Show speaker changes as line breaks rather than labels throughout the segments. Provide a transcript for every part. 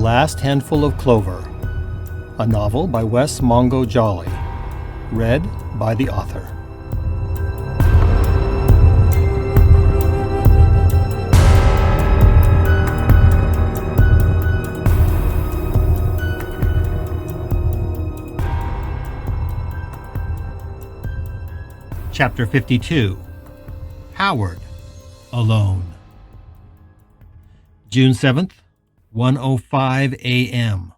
Last Handful of Clover, a novel by Wess Mongo Jolley, read by the author. Chapter 52. Howard, Alone. June 7th, 1:05 a.m.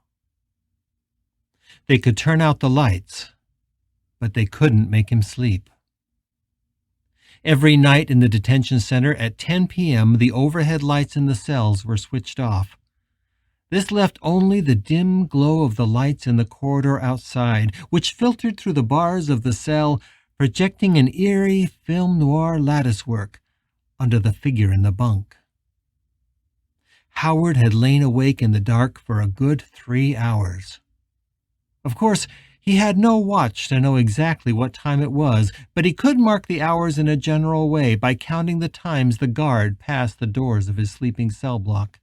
They could turn out the lights, but they couldn't make him sleep. Every night in the detention center at 10 p.m., the overhead lights in the cells were switched off. This left only the dim glow of the lights in the corridor outside, which filtered through the bars of the cell, projecting an eerie film noir latticework under the figure in the bunk. Howard had lain awake in the dark for a good 3 hours. Of course, he had no watch to know exactly what time it was, but he could mark the hours in a general way by counting the times the guard passed the doors of his sleeping cell block.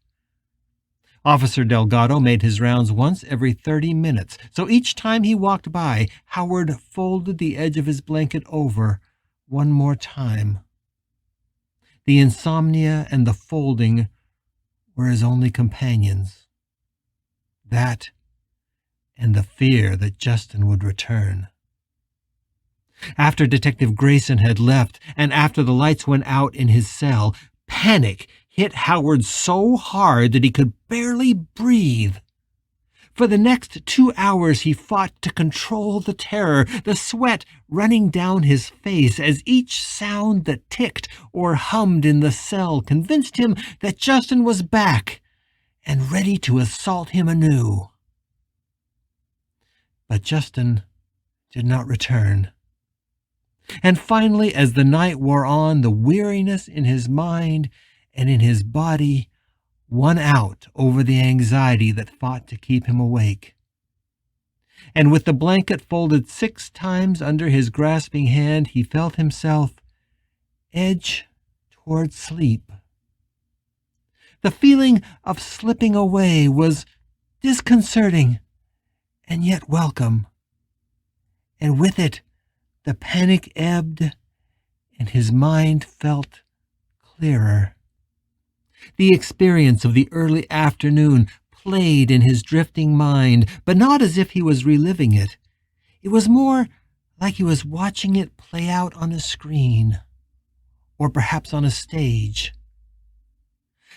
Officer Delgado made his rounds once every 30 minutes, so each time he walked by, Howard folded the edge of his blanket over one more time. The insomnia and the folding were his only companions. That and the fear that Justin would return. After Detective Grayson had left, and after the lights went out in his cell, panic hit Howard so hard that he could barely breathe. For the next 2 hours he fought to control the terror, the sweat running down his face as each sound that ticked or hummed in the cell convinced him that Justin was back and ready to assault him anew. But Justin did not return. And finally, as the night wore on, the weariness in his mind and in his body won out over the anxiety that fought to keep him awake. And with the blanket folded 6 times under his grasping hand, he felt himself edge toward sleep. The feeling of slipping away was disconcerting and yet welcome. And with it, the panic ebbed and his mind felt clearer. The experience of the early afternoon played in his drifting mind, but not as if he was reliving it. It was more like he was watching it play out on a screen, or perhaps on a stage.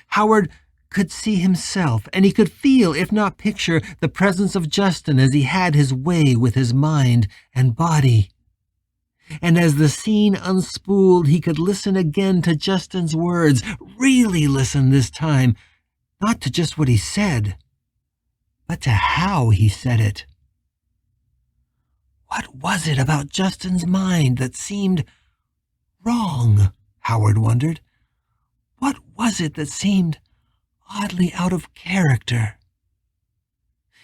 Howard could see himself, and he could feel, if not picture, the presence of Justin as he had his way with his mind and body. And as the scene unspooled, he could listen again to Justin's words, really listen this time, not to just what he said, but to how he said it. What was it about Justin's mind that seemed wrong, Howard wondered. What was it that seemed oddly out of character?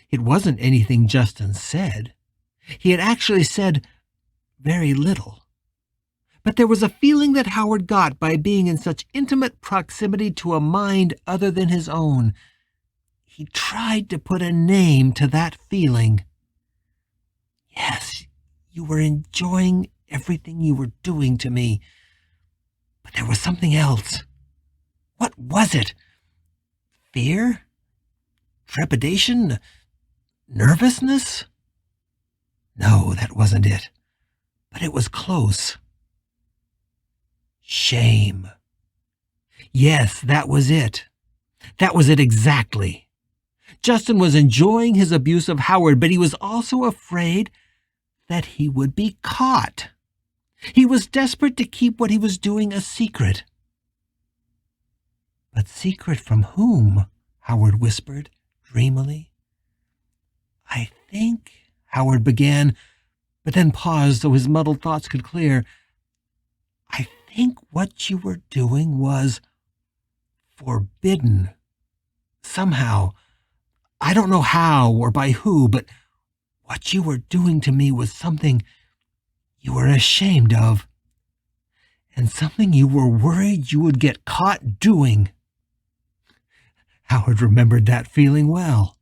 It wasn't anything Justin said. He had actually said very little. But there was a feeling that Howard got by being in such intimate proximity to a mind other than his own. He tried to put a name to that feeling. Yes, you were enjoying everything you were doing to me. But there was something else. What was it? Fear? Trepidation? Nervousness? No, that wasn't it. But it was close. Shame. Yes, that was it. That was it exactly. Justin was enjoying his abuse of Howard, but he was also afraid that he would be caught. He was desperate to keep what he was doing a secret. But secret from whom? Howard whispered dreamily. I think, Howard began, but then paused so his muddled thoughts could clear. I think what you were doing was forbidden. Somehow. I don't know how or by who, but what you were doing to me was something you were ashamed of, and something you were worried you would get caught doing. Howard remembered that feeling well.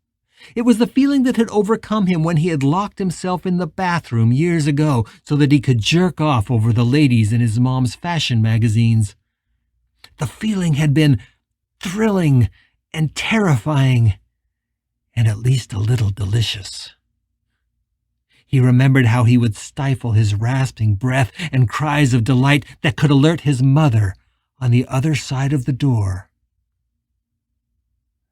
It was the feeling that had overcome him when he had locked himself in the bathroom years ago so that he could jerk off over the ladies in his mom's fashion magazines. The feeling had been thrilling and terrifying, and at least a little delicious. He remembered how he would stifle his rasping breath and cries of delight that could alert his mother on the other side of the door.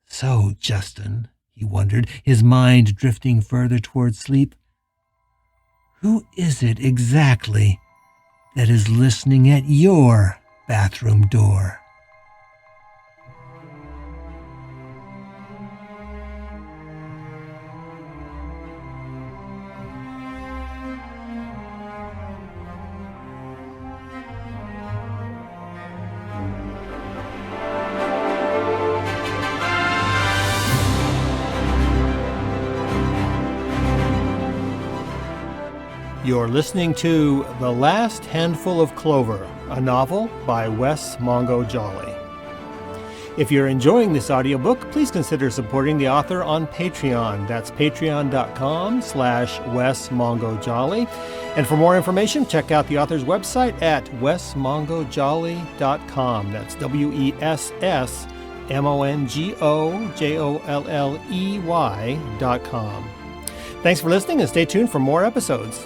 So, Justin, he wondered, his mind drifting further toward sleep, who is it exactly that is listening at your bathroom door?
You're listening to The Last Handful of Clover, a novel by Wess Mongo Jolley. If you're enjoying this audiobook, please consider supporting the author on Patreon. That's patreon.com/Wess Mongo Jolley. And for more information, check out the author's website at wessmongojolley.com. That's WESSMONGOJOLLEY.com. Thanks for listening and stay tuned for more episodes.